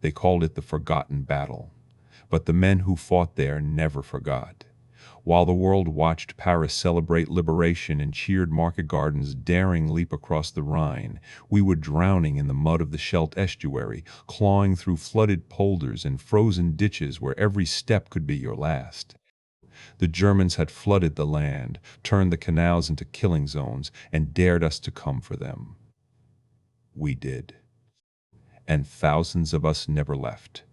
They called it the Forgotten Battle. But the men who fought there never forgot. While the world watched Paris celebrate liberation and cheered market gardens daring leap across the Rhine, we were drowning in the mud of the Scheldt Estuary, clawing through flooded polders and frozen ditches where every step could be your last. The Germans had flooded the land, turned the canals into killing zones, and dared us to come for them. We did. And thousands of us never left.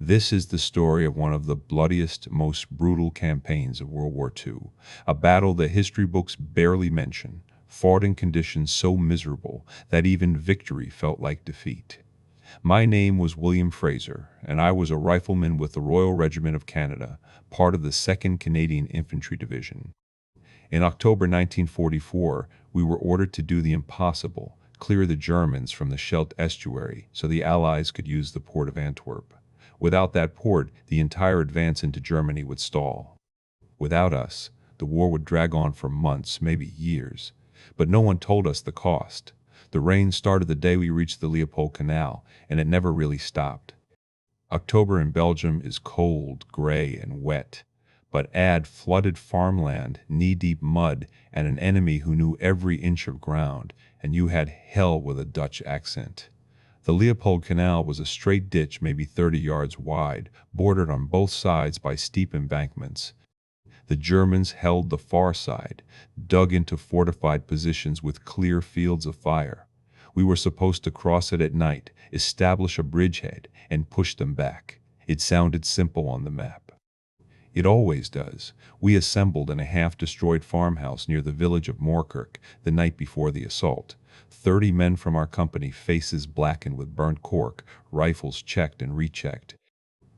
This is the story of one of the bloodiest, most brutal campaigns of World War II, a battle that history books barely mention, fought in conditions so miserable that even victory felt like defeat. My name was William Fraser, and I was a rifleman with the Royal Regiment of Canada, part of the 2nd Canadian Infantry Division. In October 1944, we were ordered to do the impossible, clear the Germans from the Scheldt Estuary so the Allies could use the port of Antwerp. Without that port, the entire advance into Germany would stall. Without us, the war would drag on for months, maybe years. But no one told us the cost. The rain started the day we reached the Leopold Canal, and it never really stopped. October in Belgium is cold, gray, and wet. But add flooded farmland, knee-deep mud, and an enemy who knew every inch of ground, and you had hell with a Dutch accent. The Leopold Canal was a straight ditch maybe 30 yards wide, bordered on both sides by steep embankments. The Germans held the far side, dug into fortified positions with clear fields of fire. We were supposed to cross it at night, establish a bridgehead, and push them back. It sounded simple on the map. It always does. We assembled in a half-destroyed farmhouse near the village of Moorkerk the night before the assault. 30 men from our company, faces blackened with burnt cork, rifles checked and rechecked.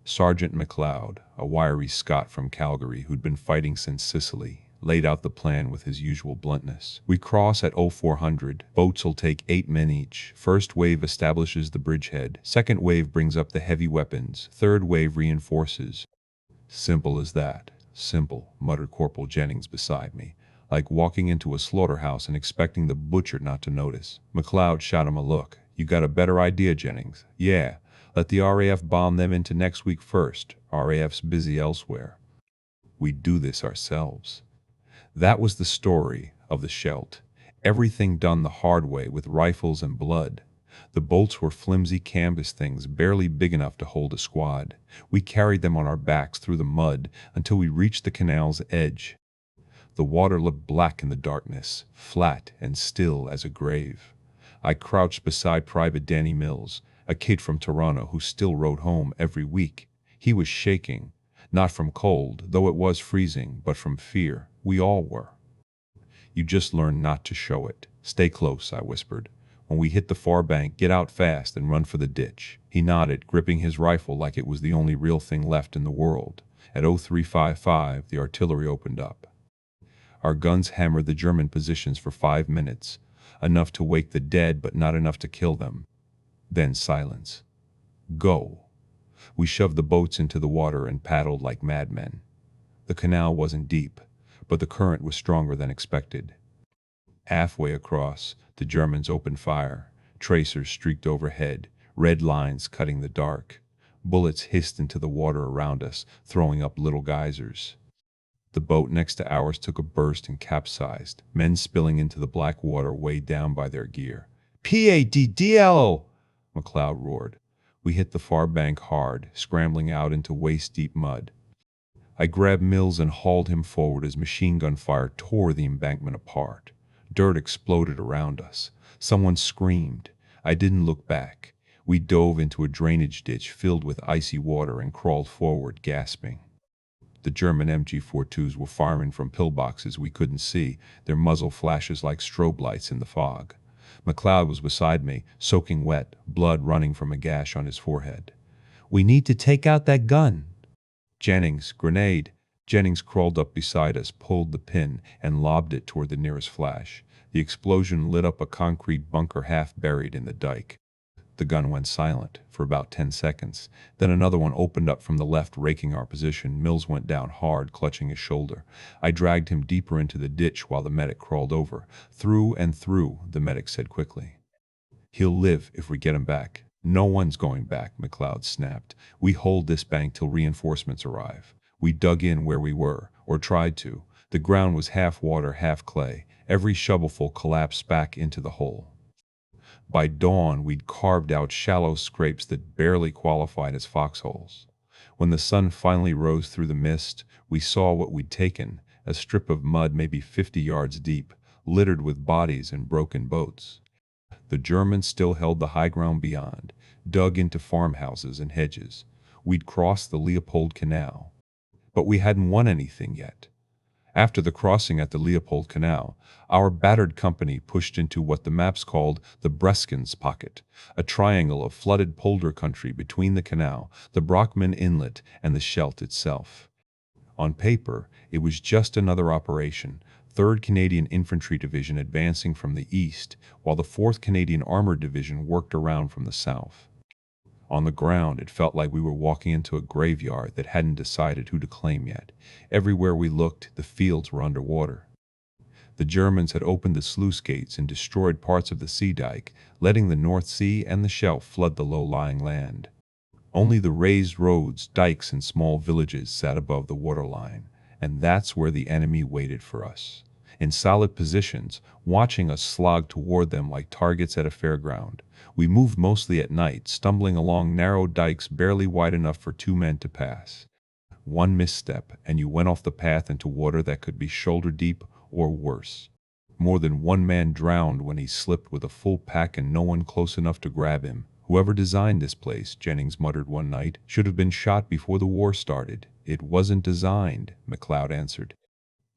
Sergeant MacLeod, a wiry Scot from Calgary who'd been fighting since Sicily, laid out the plan with his usual bluntness. We cross at 0400. Boats'll take 8 men each. First wave establishes the bridgehead. Second wave brings up the heavy weapons. Third wave reinforces. Simple as that. Simple, muttered Corporal Jennings beside me, like walking into a slaughterhouse and expecting the butcher not to notice. MacLeod shot him a look. You got a better idea, Jennings? Yeah. Let the RAF bomb them into next week first. RAF's busy elsewhere. We'd do this ourselves. That was the story of the Scheldt. Everything done the hard way with rifles and blood. The bolts were flimsy canvas things barely big enough to hold a squad. We carried them on our backs through the mud until we reached the canal's edge. The water looked black in the darkness, flat and still as a grave. I crouched beside Private Danny Mills, a kid from Toronto who still rode home every week. He was shaking, not from cold, though it was freezing, but from fear. We all were. You just learn not to show it. Stay close, I whispered. When we hit the far bank, get out fast and run for the ditch. He nodded, gripping his rifle like it was the only real thing left in the world. At 0355, the artillery opened up. Our guns hammered the German positions for 5 minutes, enough to wake the dead but not enough to kill them. Then silence. Go. We shoved the boats into the water and paddled like madmen. The canal wasn't deep, but the current was stronger than expected. Halfway across, the Germans opened fire. Tracers streaked overhead, red lines cutting the dark. Bullets hissed into the water around us, throwing up little geysers. The boat next to ours took a burst and capsized, men spilling into the black water weighed down by their gear. "PADDLO!" MacLeod roared. We hit the far bank hard, scrambling out into waist-deep mud. I grabbed Mills and hauled him forward as machine gun fire tore the embankment apart. Dirt exploded around us. Someone screamed. I didn't look back. We dove into a drainage ditch filled with icy water and crawled forward, gasping. The German MG-42s were firing from pillboxes we couldn't see, their muzzle flashes like strobe lights in the fog. MacLeod was beside me, soaking wet, blood running from a gash on his forehead. "We need to take out that gun." "Jennings, grenade." Jennings crawled up beside us, pulled the pin, and lobbed it toward the nearest flash. The explosion lit up a concrete bunker half buried in the dike. The gun went silent for about 10 seconds. Then another one opened up from the left, raking our position. Mills went down hard, clutching his shoulder. I dragged him deeper into the ditch while the medic crawled over. "Through and through," the medic said quickly. "He'll live if we get him back." No one's going back, McLeod snapped. We hold this bank till reinforcements arrive. We dug in where we were, or tried to. The ground was half water, half clay. Every shovelful collapsed back into the hole. By dawn, we'd carved out shallow scrapes that barely qualified as foxholes. When the sun finally rose through the mist, we saw what we'd taken, a strip of mud maybe 50 yards deep, littered with bodies and broken boats. The Germans still held the high ground beyond, dug into farmhouses and hedges. We'd crossed the Leopold Canal. But we hadn't won anything yet. After the crossing at the Leopold Canal, our battered company pushed into what the maps called the Breskens Pocket, a triangle of flooded polder country between the canal, the Brockman Inlet, and the Scheldt itself. On paper, it was just another operation, 3rd Canadian Infantry Division advancing from the east, while the 4th Canadian Armored Division worked around from the south. On the ground, it felt like we were walking into a graveyard that hadn't decided who to claim yet. Everywhere we looked, the fields were underwater. The Germans had opened the sluice gates and destroyed parts of the sea dike, letting the North Sea and the Scheldt flood the low-lying land. Only the raised roads, dikes, and small villages sat above the waterline, and that's where the enemy waited for us. In solid positions, watching us slog toward them like targets at a fairground. We moved mostly at night, stumbling along narrow dikes barely wide enough for 2 men to pass. One misstep, and you went off the path into water that could be shoulder deep or worse. More than one man drowned when he slipped with a full pack and no one close enough to grab him. Whoever designed this place, Jennings muttered one night, should have been shot before the war started. It wasn't designed, McLeod answered.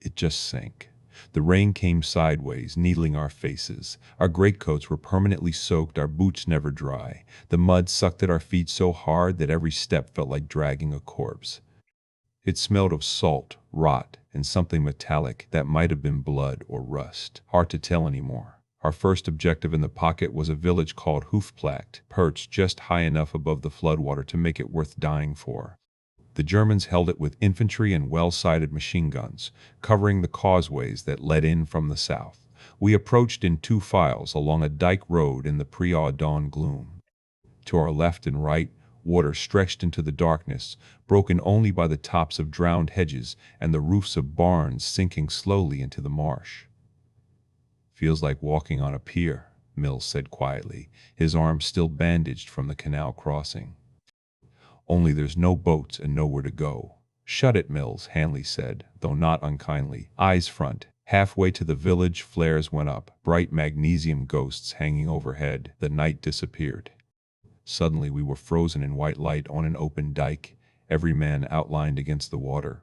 It just sank. The rain came sideways, needling our faces. Our greatcoats were permanently soaked, our boots never dry. The mud sucked at our feet so hard that every step felt like dragging a corpse. It smelled of salt, rot, and something metallic that might have been blood or rust. Hard to tell anymore. Our first objective in the pocket was a village called Hoofdplaat, perched just high enough above the floodwater to make it worth dying for. The Germans held it with infantry and well-sighted machine guns, covering the causeways that led in from the south. We approached in 2 files along a dike road in the pre-dawn gloom. To our left and right, water stretched into the darkness, broken only by the tops of drowned hedges and the roofs of barns sinking slowly into the marsh. "Feels like walking on a pier," Mills said quietly, his arm still bandaged from the canal crossing. "Only there's no boats and nowhere to go." "Shut it, Mills," Hanley said, though not unkindly. "Eyes front." Halfway to the village, flares went up, bright magnesium ghosts hanging overhead. The night disappeared. Suddenly we were frozen in white light on an open dike, every man outlined against the water.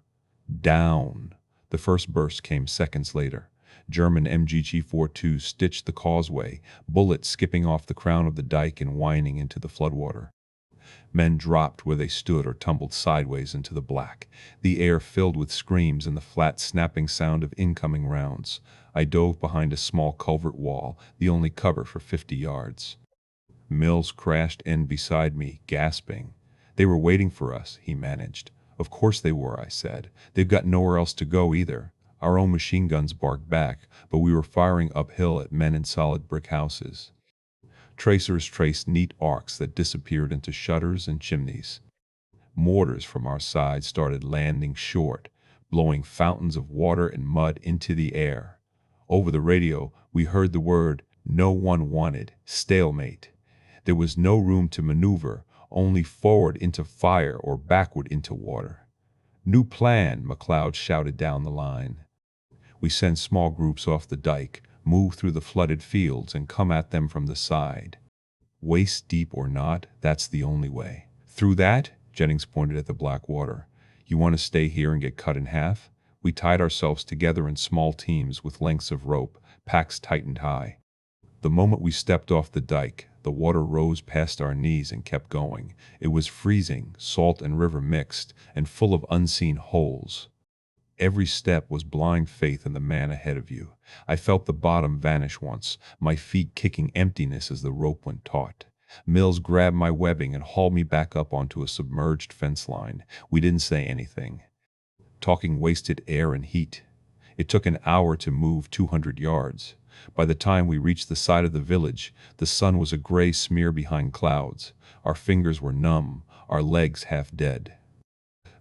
Down! The first burst came seconds later. German MGG-42 stitched the causeway, bullets skipping off the crown of the dike and whining into the floodwater. Men dropped where they stood or tumbled sideways into the black, the air filled with screams and the flat snapping sound of incoming rounds. I dove behind a small culvert wall, the only cover for 50 yards. Mills crashed in beside me, gasping. "They were waiting for us," he managed. "Of course they were," I said. "They've got nowhere else to go either." Our own machine guns barked back, but we were firing uphill at men in solid brick houses. Tracers traced neat arcs that disappeared into shutters and chimneys. Mortars from our side started landing short, blowing fountains of water and mud into the air. Over the radio, we heard the word no one wanted, stalemate. There was no room to maneuver, only forward into fire or backward into water. "New plan," McLeod shouted down the line. We sent small groups off the dike, move through the flooded fields, and come at them from the side. Waist deep or not, that's the only way. "Through that?" Jennings pointed at the black water. "You want to stay here and get cut in half?" We tied ourselves together in small teams with lengths of rope, packs tightened high. The moment we stepped off the dike, the water rose past our knees and kept going. It was freezing, salt and river mixed, and full of unseen holes. Every step was blind faith in the man ahead of you. I felt the bottom vanish once, my feet kicking emptiness as the rope went taut. Mills grabbed my webbing and hauled me back up onto a submerged fence line. We didn't say anything. Talking wasted air and heat. It took an hour to move 200 yards. By the time we reached the side of the village, the sun was a gray smear behind clouds. Our fingers were numb, our legs half dead.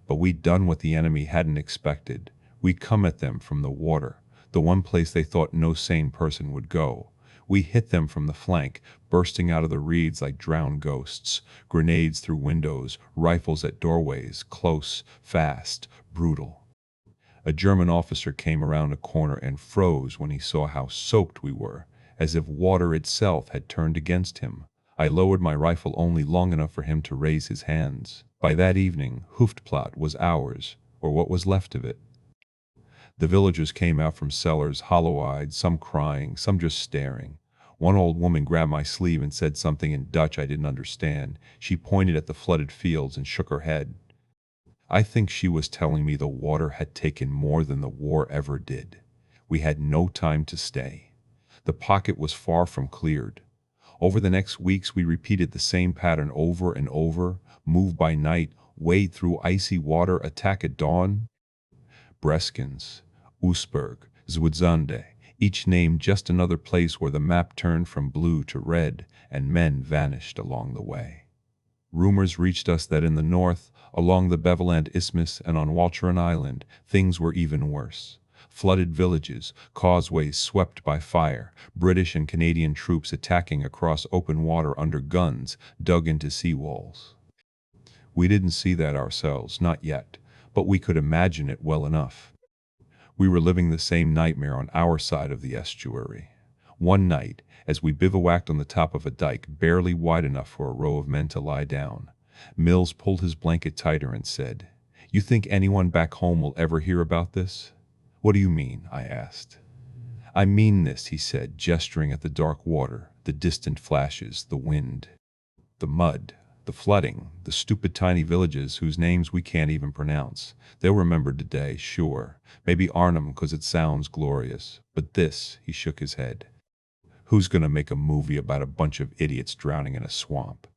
But we'd done what the enemy hadn't expected. We'd come at them from the water, the one place they thought no sane person would go. We hit them from the flank, bursting out of the reeds like drowned ghosts, grenades through windows, rifles at doorways, close, fast, brutal. A German officer came around a corner and froze when he saw how soaked we were, as if water itself had turned against him. I lowered my rifle only long enough for him to raise his hands. By that evening, Hoofdplaat was ours, or what was left of it. The villagers came out from cellars, hollow-eyed, some crying, some just staring. One old woman grabbed my sleeve and said something in Dutch I didn't understand. She pointed at the flooded fields and shook her head. I think she was telling me the water had taken more than the war ever did. We had no time to stay. The pocket was far from cleared. Over the next weeks we repeated the same pattern over and over, move by night, wade through icy water, attack at dawn. Breskens, Oostburg, Zwitsande, each name just another place where the map turned from blue to red, and men vanished along the way. Rumors reached us that in the north, along the Beveland Isthmus and on Walcheren Island, things were even worse. Flooded villages, causeways swept by fire, British and Canadian troops attacking across open water under guns dug into seawalls. We didn't see that ourselves, not yet, but we could imagine it well enough. We were living the same nightmare on our side of the estuary. One night, as we bivouacked on the top of a dike barely wide enough for a row of men to lie down, Mills pulled his blanket tighter and said, "You think anyone back home will ever hear about this?" "What do you mean?" I asked. "I mean this," he said, gesturing at the dark water, the distant flashes, the wind, the mud, the flooding, the stupid tiny villages whose names we can't even pronounce. They'll remember today, sure. Maybe Arnhem, 'cause it sounds glorious. But this," he shook his head. "Who's gonna make a movie about a bunch of idiots drowning in a swamp?"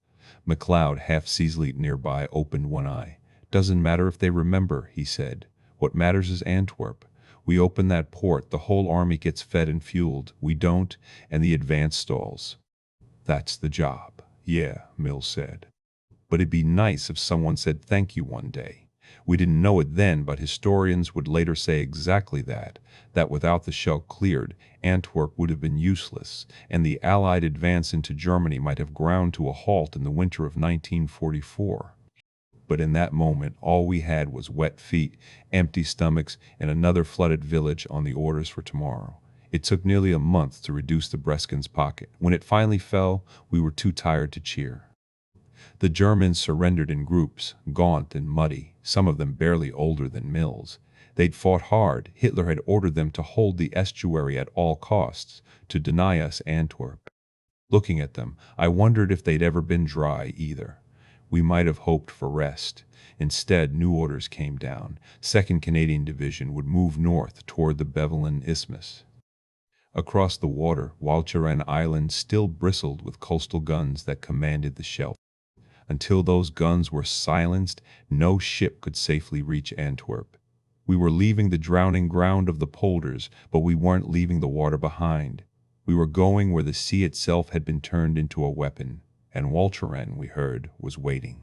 McLeod, half Seasley nearby, opened one eye. "Doesn't matter if they remember," he said. "What matters is Antwerp. We open that port, the whole army gets fed and fueled. We don't, and the advance stalls. That's the job." "Yeah," Mills said. "But it'd be nice if someone said thank you one day." We didn't know it then, but historians would later say exactly that without the Scheldt cleared, Antwerp would have been useless, and the Allied advance into Germany might have ground to a halt in the winter of 1944. But in that moment, all we had was wet feet, empty stomachs, and another flooded village on the orders for tomorrow. It took nearly a month to reduce the Breskens Pocket. When it finally fell, we were too tired to cheer. The Germans surrendered in groups, gaunt and muddy, some of them barely older than Mills. They'd fought hard. Hitler had ordered them to hold the estuary at all costs, to deny us Antwerp. Looking at them, I wondered if they'd ever been dry either. We might have hoped for rest. Instead, new orders came down. 2nd Canadian Division would move north toward the Beveland Isthmus. Across the water, Walcheren Island still bristled with coastal guns that commanded the Scheldt. Until those guns were silenced, no ship could safely reach Antwerp. We were leaving the drowning ground of the polders, but we weren't leaving the water behind. We were going where the sea itself had been turned into a weapon, and Walcheren, we heard, was waiting.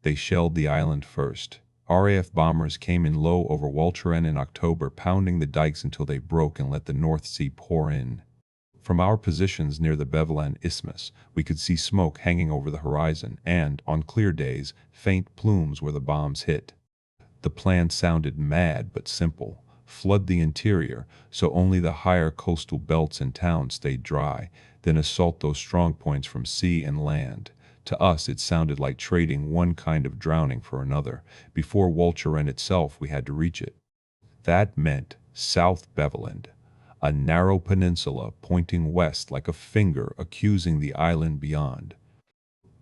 They shelled the island first. RAF bombers came in low over Walcheren in October, pounding the dikes until they broke and let the North Sea pour in. From our positions near the Beveland Isthmus, we could see smoke hanging over the horizon and, on clear days, faint plumes where the bombs hit. The plan sounded mad but simple. Flood the interior, so only the higher coastal belts and towns stayed dry, then assault those strong points from sea and land. To us it sounded like trading one kind of drowning for another. Before Walcheren itself we had to reach it. That meant South Beveland, a narrow peninsula pointing west like a finger accusing the island beyond.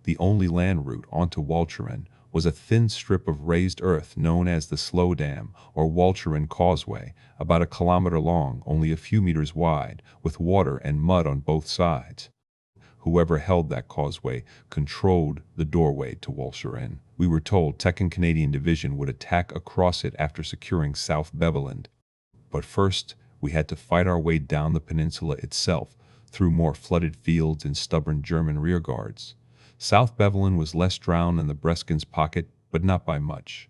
The only land route onto Walcheren was a thin strip of raised earth known as the Slow Dam, or Walcheren Causeway, about 1 kilometer long, only a few meters wide, with water and mud on both sides. Whoever held that causeway controlled the doorway to Walcheren. We were told 2nd Canadian Division would attack across it after securing South Beveland. But first, We had to fight our way down the peninsula itself, through more flooded fields and stubborn German rearguards. South Bevelin was less drowned than the Breskens Pocket, but not by much.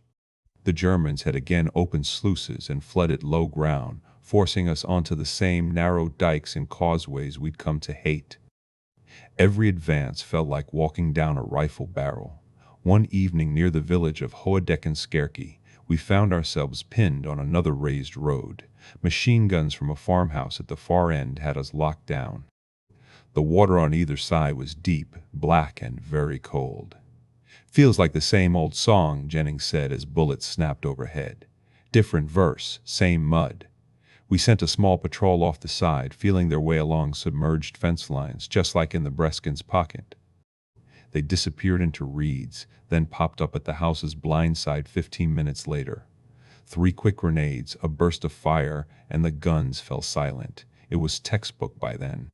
The Germans had again opened sluices and flooded low ground, forcing us onto the same narrow dikes and causeways we'd come to hate. Every advance felt like walking down a rifle barrel. One evening near the village of Hoedeckenskerke, we found ourselves pinned on another raised road. Machine guns from a farmhouse at the far end had us locked down. The water on either side was deep, black, and very cold. "Feels like the same old song," Jennings said as bullets snapped overhead. "Different verse, same mud." We sent a small patrol off the side, feeling their way along submerged fence lines, just like in the Breskens Pocket. They disappeared into reeds, then popped up at the house's blind side 15 minutes later. 3 quick grenades, a burst of fire, and the guns fell silent. It was textbook by then.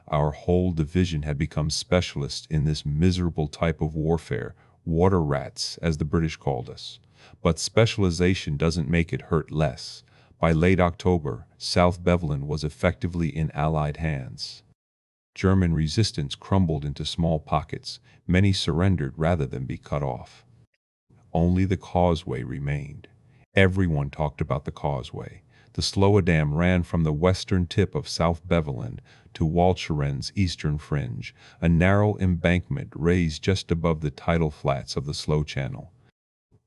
Our whole division had become specialists in this miserable type of warfare, water rats, as the British called us. But specialization doesn't make it hurt less. By late October, South Bevelin was effectively in Allied hands. German resistance crumbled into small pockets. Many surrendered rather than be cut off. Only the causeway remained. Everyone talked about the causeway. The Sloadam ran from the western tip of South Bevelin to Walcheren's eastern fringe, a narrow embankment raised just above the tidal flats of the slow channel.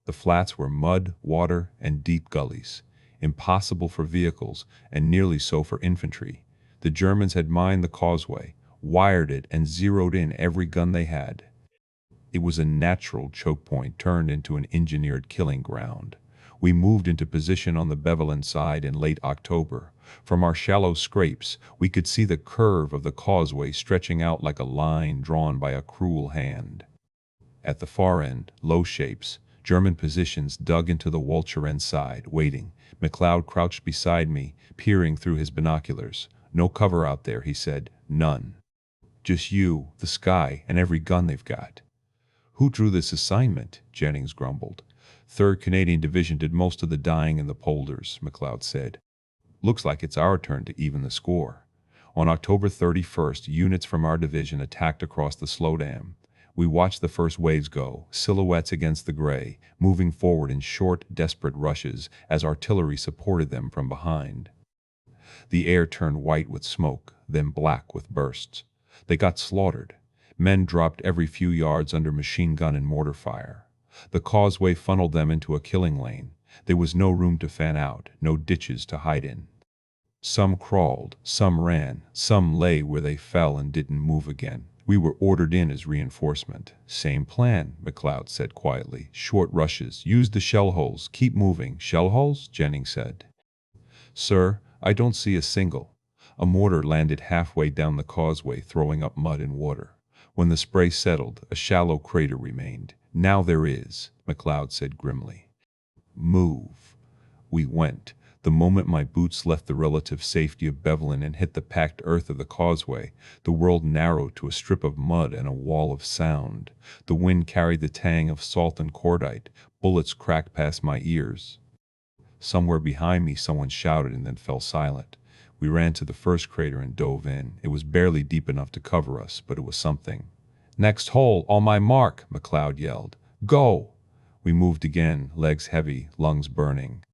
The flats were mud, water, and deep gullies, impossible for vehicles and nearly so for infantry. The Germans had mined the causeway, wired it, and zeroed in every gun they had. It was a natural choke point turned into an engineered killing ground. We moved into position on the Bevelin side in late October. From our shallow scrapes, we could see the curve of the causeway stretching out like a line drawn by a cruel hand. At the far end, low shapes, German positions dug into the Walcheren side, waiting. McLeod crouched beside me, peering through his binoculars. "No cover out there," he said. "None. Just you, the sky, and every gun they've got." "Who drew this assignment?" Jennings grumbled. "3rd Canadian Division did most of the dying in the polders," McLeod said. "Looks like it's our turn to even the score." On October 31st, units from our division attacked across the Sloadam. We watched the first waves go, silhouettes against the gray, moving forward in short, desperate rushes as artillery supported them from behind. The air turned white with smoke, then black with bursts. They got slaughtered. Men dropped every few yards under machine gun and mortar fire. The causeway funneled them into a killing lane. There was no room to fan out, no ditches to hide in. Some crawled, some ran, some lay where they fell and didn't move again. We were ordered in as reinforcement. "Same plan," McLeod said quietly. "Short rushes. Use the shell holes. Keep moving." "Shell holes?" Jennings said. "Sir, I don't see a single." A mortar landed halfway down the causeway, throwing up mud and water. When the spray settled, a shallow crater remained. "Now there is," McLeod said grimly. "Move." We went. The moment my boots left the relative safety of Bevelin and hit the packed earth of the causeway, the world narrowed to a strip of mud and a wall of sound. The wind carried the tang of salt and cordite. Bullets cracked past my ears. Somewhere behind me someone shouted and then fell silent. We ran to the first crater and dove in. It was barely deep enough to cover us, but it was something. "Next hole, on my mark," McLeod yelled. "Go!" We moved again, legs heavy, lungs burning.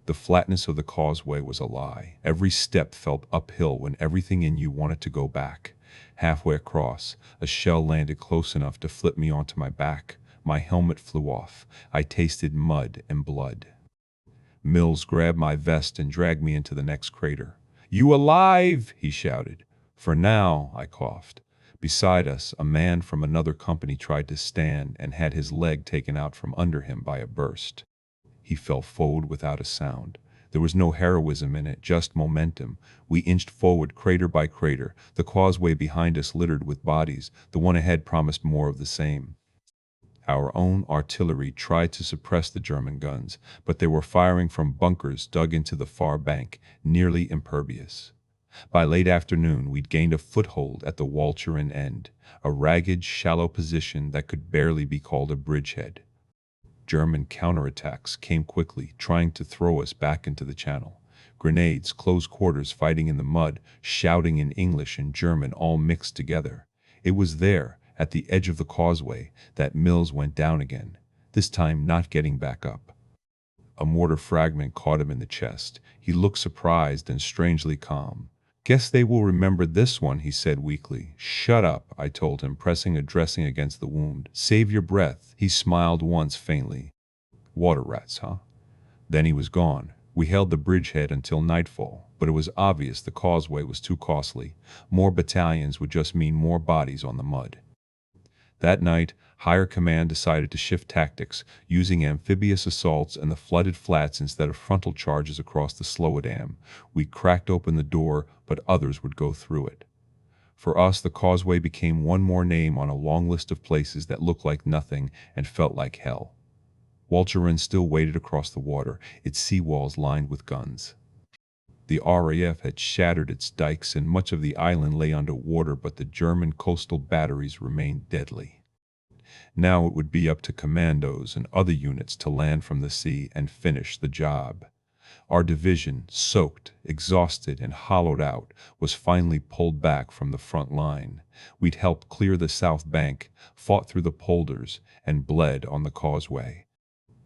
The flatness of the causeway was a lie. Every step felt uphill when everything in you wanted to go back. Halfway across, a shell landed close enough to flip me onto my back. My helmet flew off. I tasted mud and blood. Mills grabbed my vest and dragged me into the next crater. "You alive?" he shouted. "For now," I coughed. Beside us, a man from another company tried to stand and had his leg taken out from under him by a burst. He fell forward without a sound. There was no heroism in it, just momentum. We inched forward crater by crater, the causeway behind us littered with bodies. The one ahead promised more of the same. Our own artillery tried to suppress the German guns, but they were firing from bunkers dug into the far bank, nearly impervious. By late afternoon, we'd gained a foothold at the Walcheren end, a ragged, shallow position that could barely be called a bridgehead. German counterattacks came quickly, trying to throw us back into the channel. Grenades, close quarters, fighting in the mud, shouting in English and German all mixed together. It was there, at the edge of the causeway, that Mills went down again, this time not getting back up. A mortar fragment caught him in the chest. He looked surprised and strangely calm. "Guess they will remember this one," he said weakly. "Shut up," I told him, pressing a dressing against the wound. "Save your breath." He smiled once faintly. "Water rats, huh?" Then he was gone. We held the bridgehead until nightfall, but it was obvious the causeway was too costly. More battalions would just mean more bodies on the mud. That night, Higher Command decided to shift tactics, using amphibious assaults and the flooded flats instead of frontal charges across the Slowadam. We cracked open the door, but others would go through it. For us, the causeway became one more name on a long list of places that looked like nothing and felt like hell. Walcheren still waited across the water, its seawalls lined with guns. The RAF had shattered its dikes and much of the island lay under water, but the German coastal batteries remained deadly. Now it would be up to commandos and other units to land from the sea and finish the job. Our division, soaked, exhausted, and hollowed out, was finally pulled back from the front line. We'd helped clear the south bank, fought through the polders, and bled on the causeway.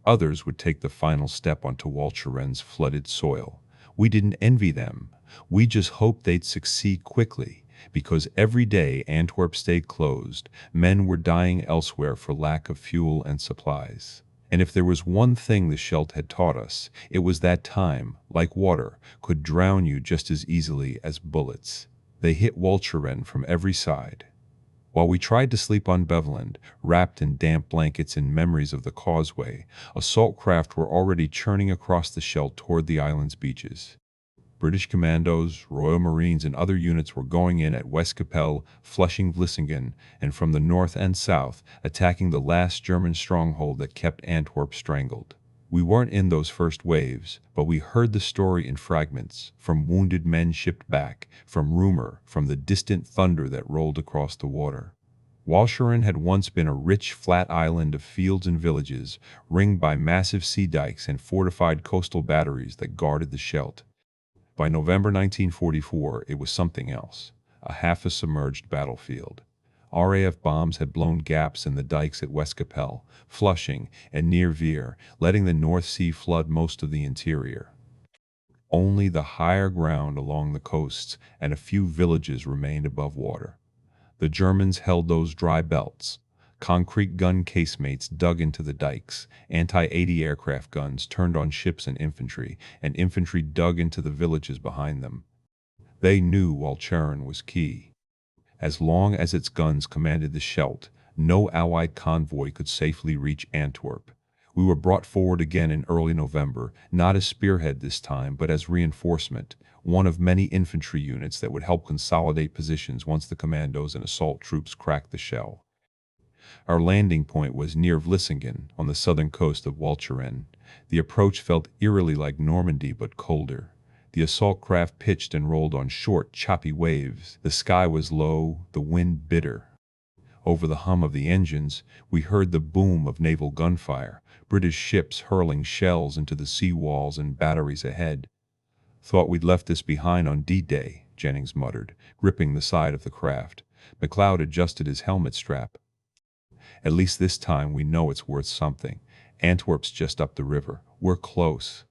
Others would take the final step onto Walcheren's flooded soil. We didn't envy them. We just hoped they'd succeed quickly, because every day Antwerp stayed closed, men were dying elsewhere for lack of fuel and supplies. And if there was one thing the Scheldt had taught us, it was that time, like water, could drown you just as easily as bullets. They hit Walcheren from every side. While we tried to sleep on Beveland, wrapped in damp blankets and memories of the causeway, assault craft were already churning across the Scheldt toward the island's beaches. British commandos, Royal Marines, and other units were going in at Westkapelle, Flushing, Vlissingen, and from the north and south, attacking the last German stronghold that kept Antwerp strangled. We weren't in those first waves, but we heard the story in fragments, from wounded men shipped back, from rumor, from the distant thunder that rolled across the water. Walcheren had once been a rich, flat island of fields and villages, ringed by massive sea dikes and fortified coastal batteries that guarded the Scheldt. By November 1944, it was something else, a half-submerged battlefield. RAF bombs had blown gaps in the dikes at Westkapelle, Flushing, and near Veer, letting the North Sea flood most of the interior. Only the higher ground along the coasts and a few villages remained above water. The Germans held those dry belts. Concrete gun casemates dug into the dikes, anti-80 aircraft guns turned on ships and infantry dug into the villages behind them. They knew Walcheren was key. As long as its guns commanded the Scheldt, no Allied convoy could safely reach Antwerp. We were brought forward again in early November, not as spearhead this time, but as reinforcement, one of many infantry units that would help consolidate positions once the commandos and assault troops cracked the shell. Our landing point was near Vlissingen, on the southern coast of Walcheren. The approach felt eerily like Normandy, but colder. The assault craft pitched and rolled on short, choppy waves. The sky was low, the wind bitter. Over the hum of the engines, we heard the boom of naval gunfire, British ships hurling shells into the sea walls and batteries ahead. "Thought we'd left this behind on D-Day," Jennings muttered, gripping the side of the craft. McLeod adjusted his helmet strap. "At least this time we know it's worth something. Antwerp's just up the river. We're close."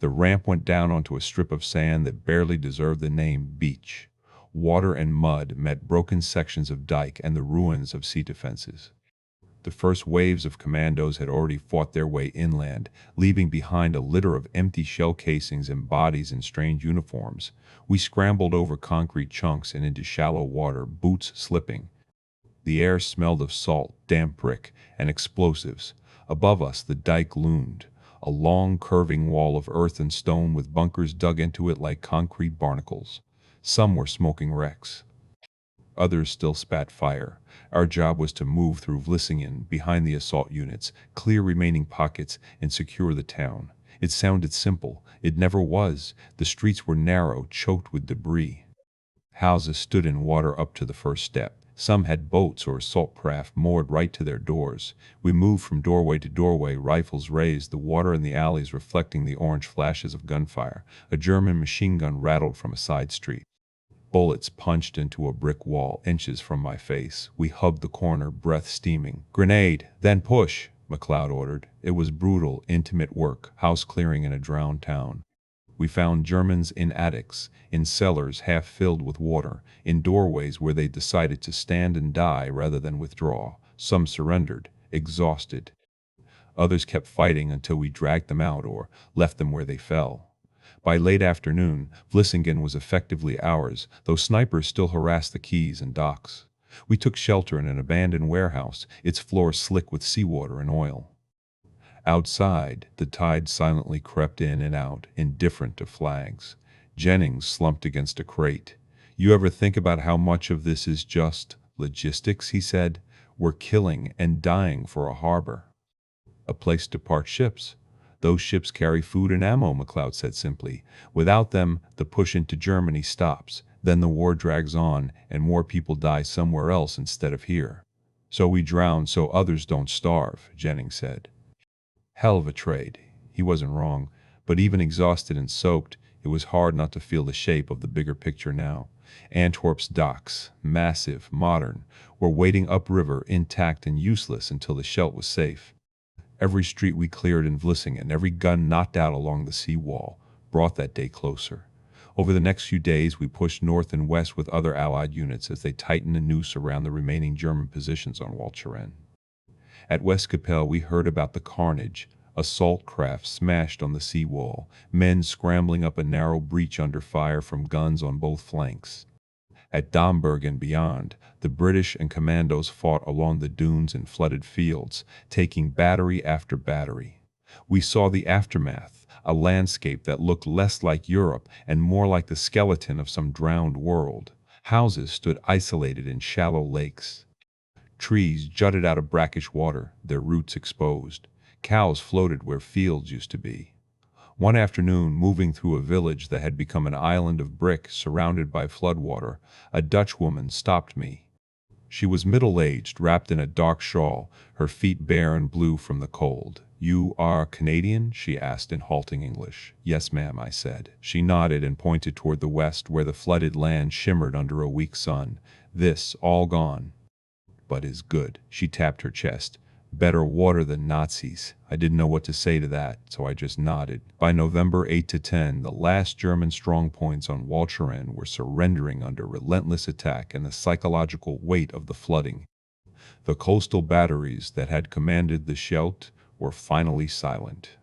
The ramp went down onto a strip of sand that barely deserved the name beach. Water and mud met broken sections of dike and the ruins of sea defenses. The first waves of commandos had already fought their way inland, leaving behind a litter of empty shell casings and bodies in strange uniforms. We scrambled over concrete chunks and into shallow water, boots slipping. The air smelled of salt, damp brick, and explosives. Above us the dike loomed, a long curving wall of earth and stone with bunkers dug into it like concrete barnacles. Some were smoking wrecks. Others still spat fire. Our job was to move through Vlissingen behind the assault units, clear remaining pockets, and secure the town. It sounded simple. It never was. The streets were narrow, choked with debris. Houses stood in water up to the first step. Some had boats or assault craft moored right to their doors. We moved from doorway to doorway, rifles raised, the water in the alleys reflecting the orange flashes of gunfire. A German machine gun rattled from a side street. Bullets punched into a brick wall inches from my face. We hugged the corner, breath steaming. "Grenade, then push," McLeod ordered. It was brutal, intimate work, house clearing in a drowned town. We found Germans in attics, in cellars half filled with water, in doorways where they decided to stand and die rather than withdraw. Some surrendered, exhausted. Others kept fighting until we dragged them out or left them where they fell. By late afternoon, Vlissingen was effectively ours, though snipers still harassed the quays and docks. We took shelter in an abandoned warehouse, its floor slick with seawater and oil. Outside, the tide silently crept in and out, indifferent to flags. Jennings slumped against a crate. "You ever think about how much of this is just logistics?" he said. "We're killing and dying for a harbor. A place to park ships. Those ships carry food and ammo," McLeod said simply. "Without them, the push into Germany stops. Then the war drags on, and more people die somewhere else instead of here. So we drown so others don't starve," Jennings said. Hell of a trade. He wasn't wrong, but even exhausted and soaked, it was hard not to feel the shape of the bigger picture now. Antwerp's docks, massive, modern, were waiting upriver, intact and useless until the Scheldt was safe. Every street we cleared in Vlissingen, every gun knocked out along the sea wall, brought that day closer. Over the next few days, we pushed north and west with other Allied units as they tightened the noose around the remaining German positions on Walcheren. At Westkapelle, we heard about the carnage. Assault craft smashed on the seawall, men scrambling up a narrow breach under fire from guns on both flanks. At Domburg and beyond, the British and commandos fought along the dunes and flooded fields, taking battery after battery. We saw the aftermath, a landscape that looked less like Europe and more like the skeleton of some drowned world. Houses stood isolated in shallow lakes. Trees jutted out of brackish water, their roots exposed. Cows floated where fields used to be. One afternoon, moving through a village that had become an island of brick surrounded by floodwater, a Dutch woman stopped me. She was middle-aged, wrapped in a dark shawl, her feet bare and blue from the cold. "You are Canadian?" she asked in halting English. "Yes, ma'am," I said. She nodded and pointed toward the west where the flooded land shimmered under a weak sun. "This, all gone, but is good." She tapped her chest. "Better water than Nazis." I didn't know what to say to that, so I just nodded. By November 8 to 10, the last German strongpoints on Walcheren were surrendering under relentless attack and the psychological weight of the flooding. The coastal batteries that had commanded the Scheldt were finally silent.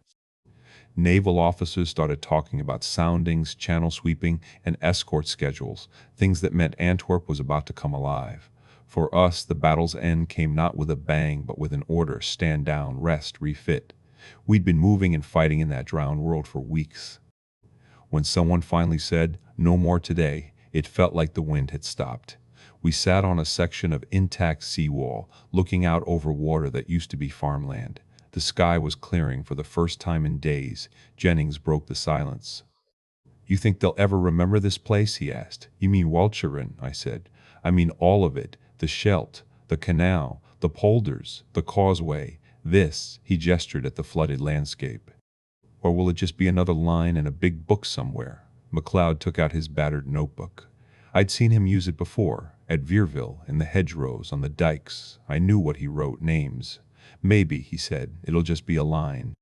Naval officers started talking about soundings, channel sweeping, and escort schedules, things that meant Antwerp was about to come alive. For us, the battle's end came not with a bang, but with an order: stand down, rest, refit. We'd been moving and fighting in that drowned world for weeks. When someone finally said, "No more today," it felt like the wind had stopped. We sat on a section of intact seawall, looking out over water that used to be farmland. The sky was clearing for the first time in days. Jennings broke the silence. "You think they'll ever remember this place?" he asked. "You mean Walcheren?" I said. "I mean all of it. The Scheldt, the canal, the polders, the causeway. This," he gestured at the flooded landscape. "Or will it just be another line in a big book somewhere?" McLeod took out his battered notebook. I'd seen him use it before, at Vierville, in the hedgerows, on the dikes. I knew what he wrote, names. "Maybe," he said, "it'll just be a line.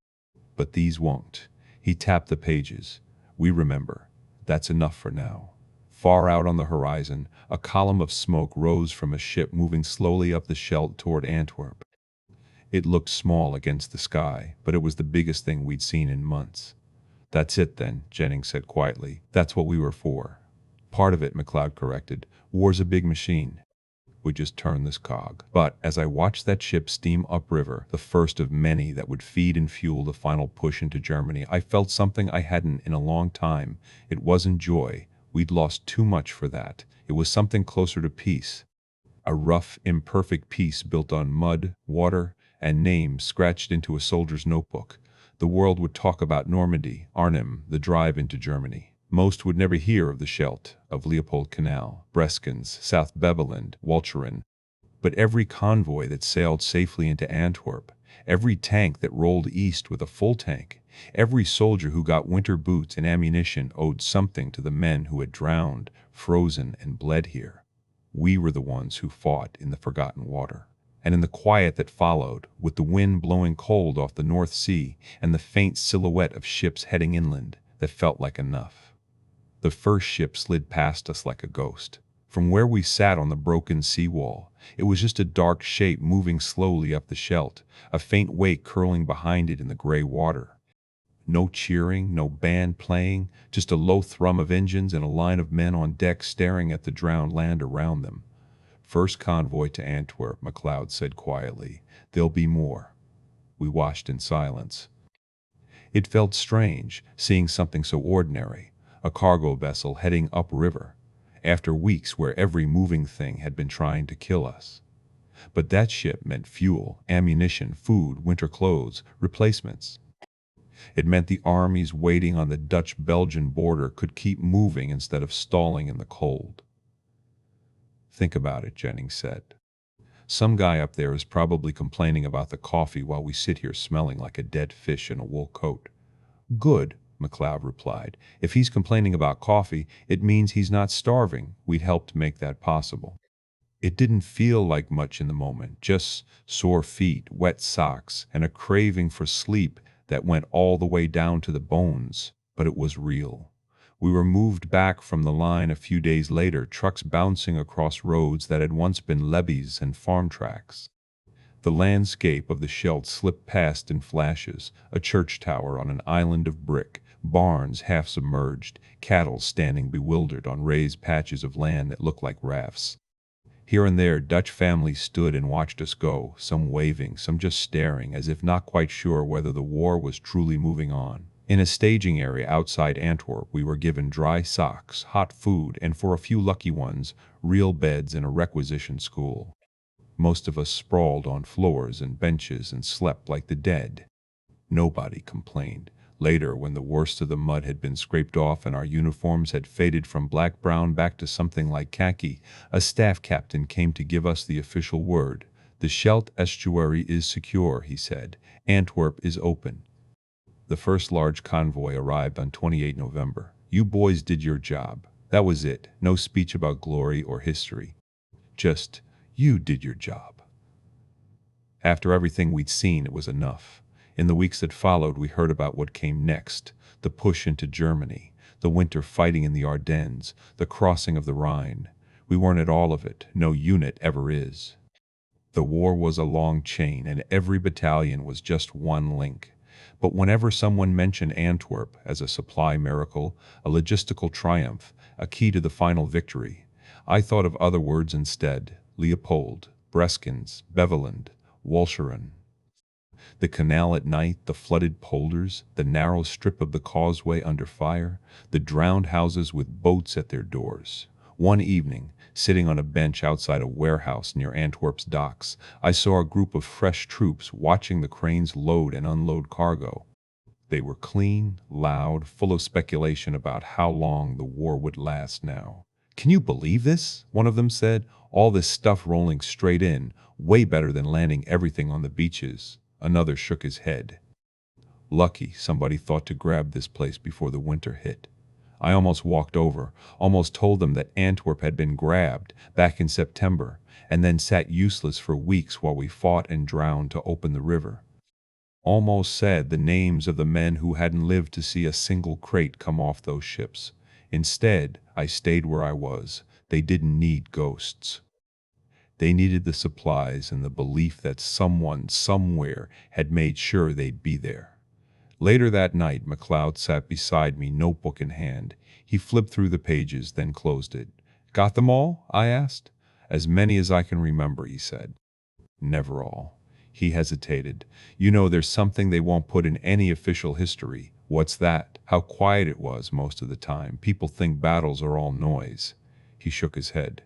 But these won't." He tapped the pages. "We remember. That's enough for now." Far out on the horizon, a column of smoke rose from a ship moving slowly up the Scheldt toward Antwerp. It looked small against the sky, but it was the biggest thing we'd seen in months. "That's it then," Jennings said quietly. "That's what we were for." "Part of it," McLeod corrected. "War's a big machine. We just turn this cog." But as I watched that ship steam upriver, the first of many that would feed and fuel the final push into Germany, I felt something I hadn't in a long time. It wasn't joy. We'd lost too much for that. It was something closer to peace. A rough, imperfect peace built on mud, water, and names scratched into a soldier's notebook. The world would talk about Normandy, Arnhem, the drive into Germany. Most would never hear of the Scheldt, of Leopold Canal, Breskens, South Beveland, Walcheren. But every convoy that sailed safely into Antwerp, every tank that rolled east with a full tank, every soldier who got winter boots and ammunition owed something to the men who had drowned, frozen, and bled here. We were the ones who fought in the forgotten water. And in the quiet that followed, with the wind blowing cold off the North Sea and the faint silhouette of ships heading inland, that felt like enough. The first ship slid past us like a ghost. From where we sat on the broken seawall, it was just a dark shape moving slowly up the Scheldt, a faint wake curling behind it in the gray water. No cheering, no band playing, just a low thrum of engines and a line of men on deck staring at the drowned land around them. "First convoy to Antwerp," MacLeod said quietly. "There'll be more." We watched in silence. It felt strange, seeing something so ordinary, a cargo vessel heading upriver, after weeks where every moving thing had been trying to kill us. But that ship meant fuel, ammunition, food, winter clothes, replacements. It meant the armies waiting on the Dutch-Belgian border could keep moving instead of stalling in the cold. "Think about it," Jennings said. "Some guy up there is probably complaining about the coffee while we sit here smelling like a dead fish in a wool coat." "Good," MacLeod replied. "If he's complaining about coffee, it means he's not starving. We'd helped make that possible." It didn't feel like much in the moment, just sore feet, wet socks, and a craving for sleep that went all the way down to the bones, but it was real. We were moved back from the line a few days later, trucks bouncing across roads that had once been levees and farm tracks. The landscape of the Scheldt slipped past in flashes, a church tower on an island of brick, barns half submerged, cattle standing bewildered on raised patches of land that looked like rafts. Here and there Dutch families stood and watched us go, some waving, some just staring, as if not quite sure whether the war was truly moving on. In a staging area outside Antwerp, we were given dry socks, hot food, and for a few lucky ones, real beds in a requisition school. Most of us sprawled on floors and benches and slept like the dead. Nobody complained. Later, when the worst of the mud had been scraped off and our uniforms had faded from black-brown back to something like khaki, a staff captain came to give us the official word. "The Scheldt Estuary is secure," he said. "Antwerp is open." The first large convoy arrived on 28 November. You boys did your job. That was it. No speech about glory or history. Just, you did your job. After everything we'd seen, it was enough. In the weeks that followed, we heard about what came next: the push into Germany, the winter fighting in the Ardennes, the crossing of the Rhine. We weren't at all of it. No unit ever is. The war was a long chain, and every battalion was just one link. But whenever someone mentioned Antwerp as a supply miracle, a logistical triumph, a key to the final victory, I thought of other words instead: Leopold, Breskens, Beveland, Walcheren. The canal at night, the flooded polders, the narrow strip of the causeway under fire, the drowned houses with boats at their doors. One evening, sitting on a bench outside a warehouse near Antwerp's docks, I saw a group of fresh troops watching the cranes load and unload cargo. They were clean, loud, full of speculation about how long the war would last now. "Can you believe this?" one of them said. "All this stuff rolling straight in, way better than landing everything on the beaches." Another shook his head. "Lucky somebody thought to grab this place before the winter hit." I almost walked over, almost told them that Antwerp had been grabbed back in September, and then sat useless for weeks while we fought and drowned to open the river. Almost said the names of the men who hadn't lived to see a single crate come off those ships. Instead, I stayed where I was. They didn't need ghosts. They needed the supplies and the belief that someone, somewhere, had made sure they'd be there. Later that night, MacLeod sat beside me, notebook in hand. He flipped through the pages, then closed it. "Got them all?" I asked. "As many as I can remember," he said. "Never all." He hesitated. "You know, there's something they won't put in any official history." "What's that?" "How quiet it was most of the time. People think battles are all noise." He shook his head.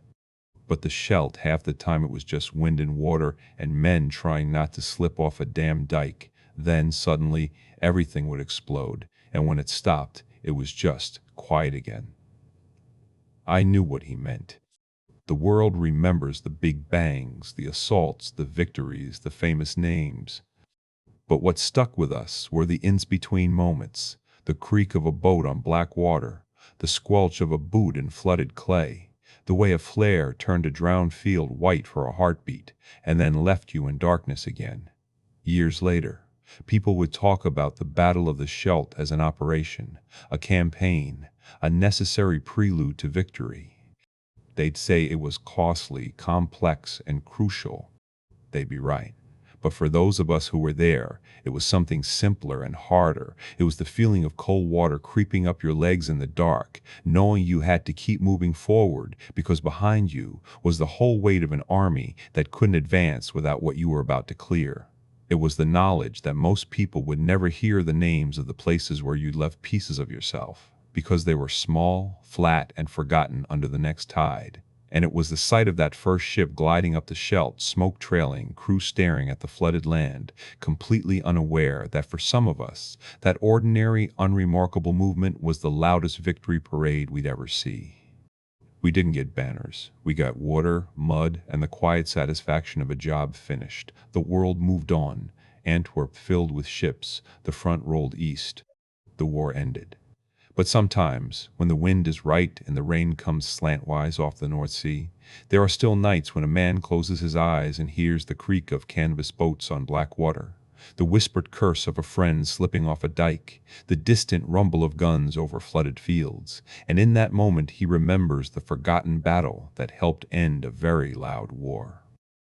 "But the Scheldt, half the time it was just wind and water and men trying not to slip off a damn dike. Then, suddenly, everything would explode, and when it stopped, it was just quiet again. I knew what he meant. The world remembers the big bangs, the assaults, the victories, the famous names. But what stuck with us were the in-between moments, the creak of a boat on black water, the squelch of a boot in flooded clay, the way a flare turned a drowned field white for a heartbeat and then left you in darkness again. Years later, people would talk about the Battle of the Scheldt as an operation, a campaign, a necessary prelude to victory. They'd say it was costly, complex, and crucial. They'd be right. But for those of us who were there, it was something simpler and harder. It was the feeling of cold water creeping up your legs in the dark, knowing you had to keep moving forward because behind you was the whole weight of an army that couldn't advance without what you were about to clear. It was the knowledge that most people would never hear the names of the places where you'd left pieces of yourself, because they were small, flat, and forgotten under the next tide. And it was the sight of that first ship gliding up the Scheldt, smoke trailing, crew staring at the flooded land, completely unaware that for some of us, that ordinary, unremarkable movement was the loudest victory parade we'd ever see. We didn't get banners. We got water, mud, and the quiet satisfaction of a job finished. The world moved on. Antwerp filled with ships. The front rolled east. The war ended. But sometimes, when the wind is right and the rain comes slantwise off the North Sea, there are still nights when a man closes his eyes and hears the creak of canvas boats on black water, the whispered curse of a friend slipping off a dike, the distant rumble of guns over flooded fields, and in that moment he remembers the forgotten battle that helped end a very loud war.